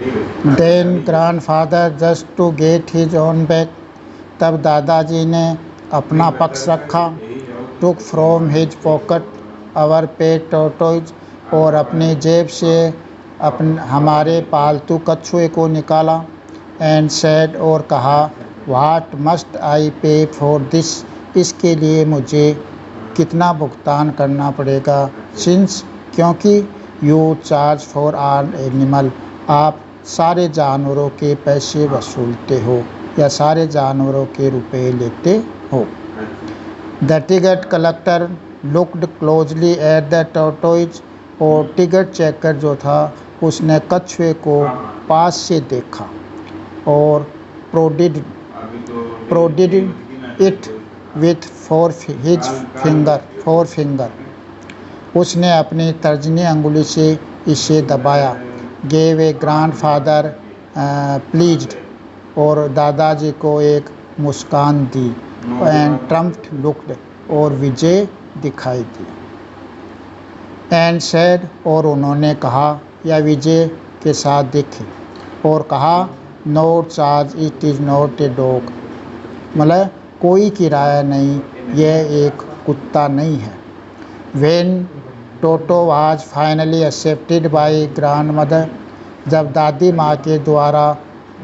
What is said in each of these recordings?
Then grandfather just to get his own back. तब दादाजी ने अपना पक्ष रखा। Took from his pocket our pet tortoise, और अपनी जेब से हमारे पालतू कछुए को निकाला। एंड सेड, और कहा, व्हाट मस्ट आई पे फॉर दिस, इसके लिए मुझे कितना भुगतान करना पड़ेगा। सिंस, क्योंकि you charge for all animal, आप सारे जानवरों के पैसे वसूलते हो या सारे जानवरों के रुपए लेते हो। The ticket collector looked closely at the tortoise, और टिकट चेकर जो था उसने कछुए को पास से देखा और प्रोडिड इट विथ फोर फिंगर, उसने अपनी तर्जनी अंगुली से इसे दबाया। गेव ए ग्रैंडफादर प्लीज्ड, और दादाजी को एक मुस्कान दी। एंड ट्रम्प्ट लुक्ड, और विजय दिखाई दी। एंड सेड, और उन्होंने कहा या विजय के साथ देखे और कहा, note charge, it is not a dog, मतलब कोई किराया नहीं, यह एक कुत्ता नहीं है। When toto was finally accepted by grandmother, जब दादी माँ के द्वारा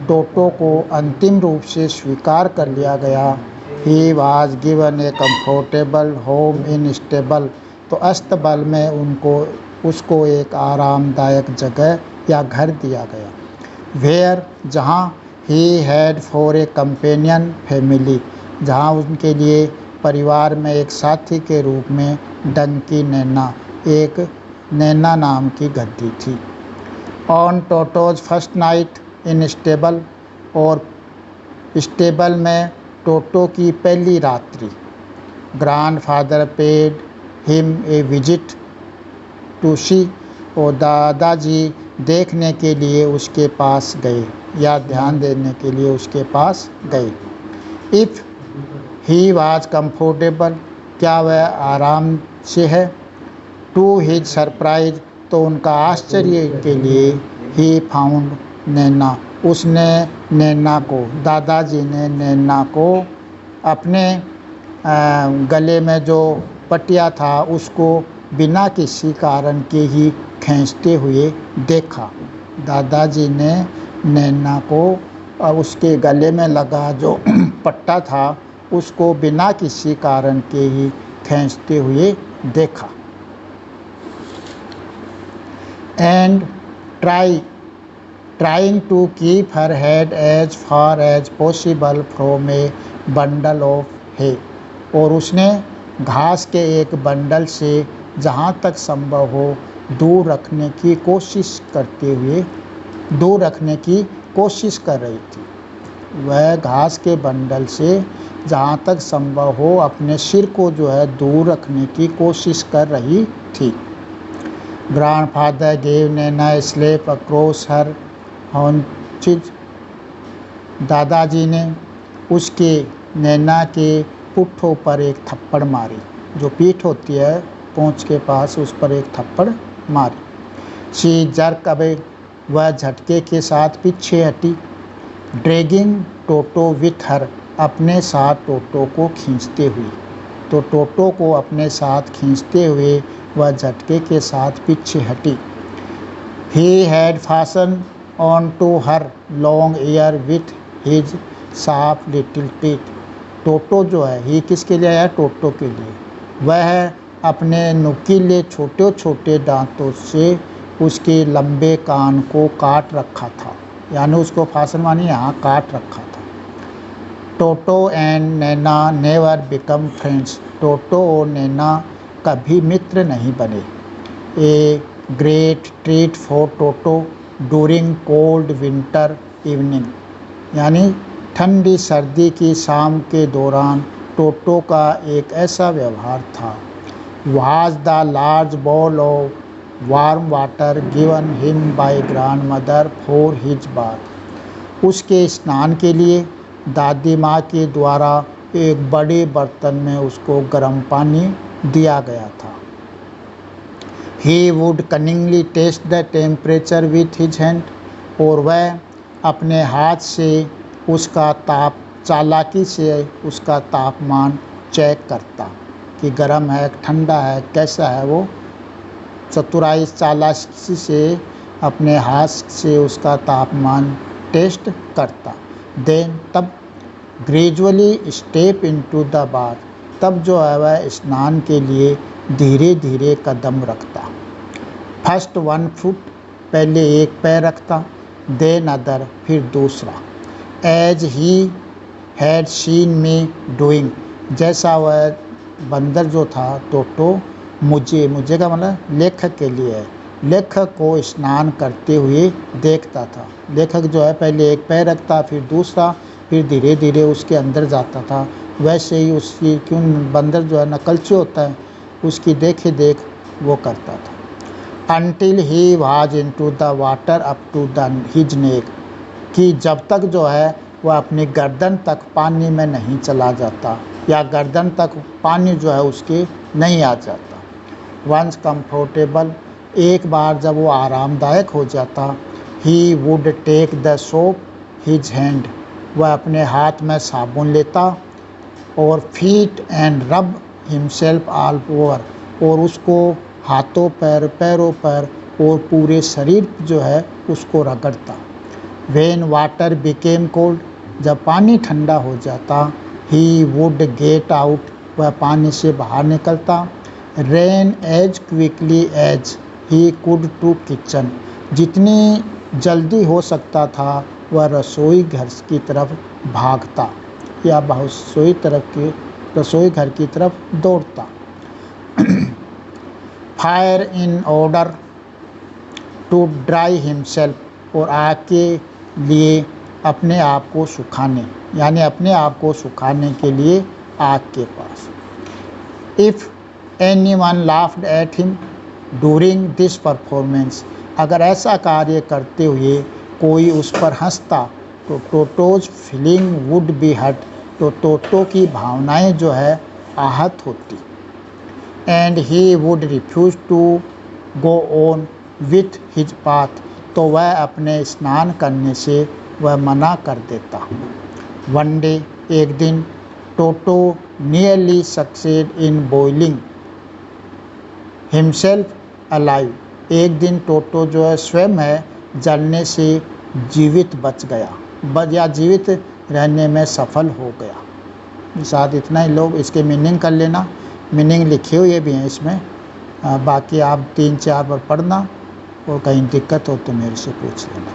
टोटो को अंतिम रूप से स्वीकार कर लिया गया। He was given A comfortable home in stable, तो अस्तबल में उसको एक आरामदायक जगह या घर दिया गया। वेयर, जहाँ he had for a companion family, जहाँ उनके लिए परिवार में एक साथी के रूप में डंकी नैना, एक नैना नाम की गद्दी थी। On Toto's first night in stable, और स्टेबल में टोटो की पहली रात्रि, grandfather paid him a visit to see, और दादाजी देखने के लिए उसके पास गए या ध्यान देने के लिए उसके पास गए। इफ़ ही वाज कंफर्टेबल, क्या वह आराम से है। टू हिज सरप्राइज, तो उनका आश्चर्य के लिए, ही फाउंड नैना, उसने नैना को, दादाजी ने नैना को अपने गले में जो पटिया था उसको बिना किसी कारण के ही खींचते हुए देखा। दादाजी ने नैना को उसके गले में लगा जो पट्टा था उसको बिना किसी कारण के ही खींचते हुए देखा। And trying to keep her head as far as possible from a bundle of hay, और उसने घास के एक बंडल से जहाँ तक संभव हो दूर रखने की कोशिश कर रही थी। वह घास के बंडल से जहाँ तक संभव हो अपने सिर को जो है दूर रखने की कोशिश कर रही थी। ग्रैंडफादर गेव नैना स्लेप अक्रॉस हर हाउंचेज, दादाजी ने उसके नैना के पुट्ठों पर एक थप्पड़ मारी, जो पीठ होती है पूंछ के पास, उस पर एक थप्पड़ मारी। शी जर्क अवे, वह झटके के साथ पीछे हटी। ड्रैगिंग टोटो विथ हर, अपने साथ टोटो को खींचते हुए, तो टोटो को अपने साथ खींचते हुए वह झटके के साथ पीछे हटी। He had fasten on to her long ear with his sharp little teeth, Toto जो है, ही किसके लिए है, टोटो के लिए, वह अपने नुकीले छोटे छोटे दांतों से उसके लंबे कान को काट रखा था, यानी उसको फासन मानी यहाँ काट रखा था। Toto and Naina never become friends, Toto और नैना कभी मित्र नहीं बने। A great treat for Toto during cold winter evening, यानी ठंडी सर्दी की शाम के दौरान टोटो का एक ऐसा व्यवहार था। Was the large ball of warm water given him by grandmother for his bath, उसके स्नान के लिए दादी माँ के द्वारा एक बड़े बर्तन में उसको गर्म पानी दिया गया था। He would cunningly test the temperature with his hand, और वह अपने हाथ से उसका चालाकी से उसका तापमान चेक करता कि गर्म है ठंडा है कैसा है। वो चतुराई चालाकी से अपने हाथ से उसका तापमान टेस्ट करता। देन तब gradually step into the bath, तब जो है वह स्नान के लिए धीरे धीरे कदम रखता। फर्स्ट 1 फुट, पहले एक पैर रखता, देन अदर, फिर दूसरा। As he had seen me doing, जैसा वह बंदर जो था टोटो मुझे का मतलब लेखक के लिए है, लेखक को स्नान करते हुए देखता था। लेखक जो है पहले एक पैर रखता, फिर दूसरा, फिर धीरे धीरे उसके अंदर जाता था। वैसे ही उसकी क्यों बंदर जो है नकलची होता है, उसकी देखे देख वो करता था। Until he was into the water up to the his neck, कि जब तक जो है वह अपनी गर्दन तक पानी में नहीं चला जाता या गर्दन तक पानी जो है उसके नहीं आ जाता। वंस कंफर्टेबल, एक बार जब वो आरामदायक हो जाता, he would take the soap his hand, वह अपने हाथ में साबुन लेता और feet and rub himself all over, और उसको हाथों पर पैरों पर और पूरे शरीर जो है उसको रगड़ता। व्हेन वाटर बिकेम कोल्ड, जब पानी ठंडा हो जाता, ही वुड गेट आउट, वह पानी से बाहर निकलता। Ran as quickly as he could to kitchen, जितनी जल्दी हो सकता था वह रसोई घर की तरफ भागता या रसोई घर की तरफ दौड़ता। Fire in order to dry himself, और आग के लिए अपने आप को सुखाने, यानी अपने आप को सुखाने के लिए आग के पास। If anyone laughed at him during this performance, अगर ऐसा कार्य करते हुए कोई उस पर हंसता तो Toto's feeling would be hurt, तो टोटो की भावनाएं जो है आहत होती। And he would refuse to go on with his path, तो वह अपने स्नान करने से वह मना कर देता। वन डे, एक दिन, Toto nearly succeeded in boiling himself alive, एक दिन टोटो जो है स्वयं है जलने से जीवित बच गया या जीवित रहने में सफल हो गया। साथ इतना ही लोग इसके मीनिंग कर लेना, मीनिंग लिखे हुए भी हैं इसमें, बाकी आप 3-4 बार पढ़ना और कहीं दिक्कत हो तो मेरे से पूछ लेना।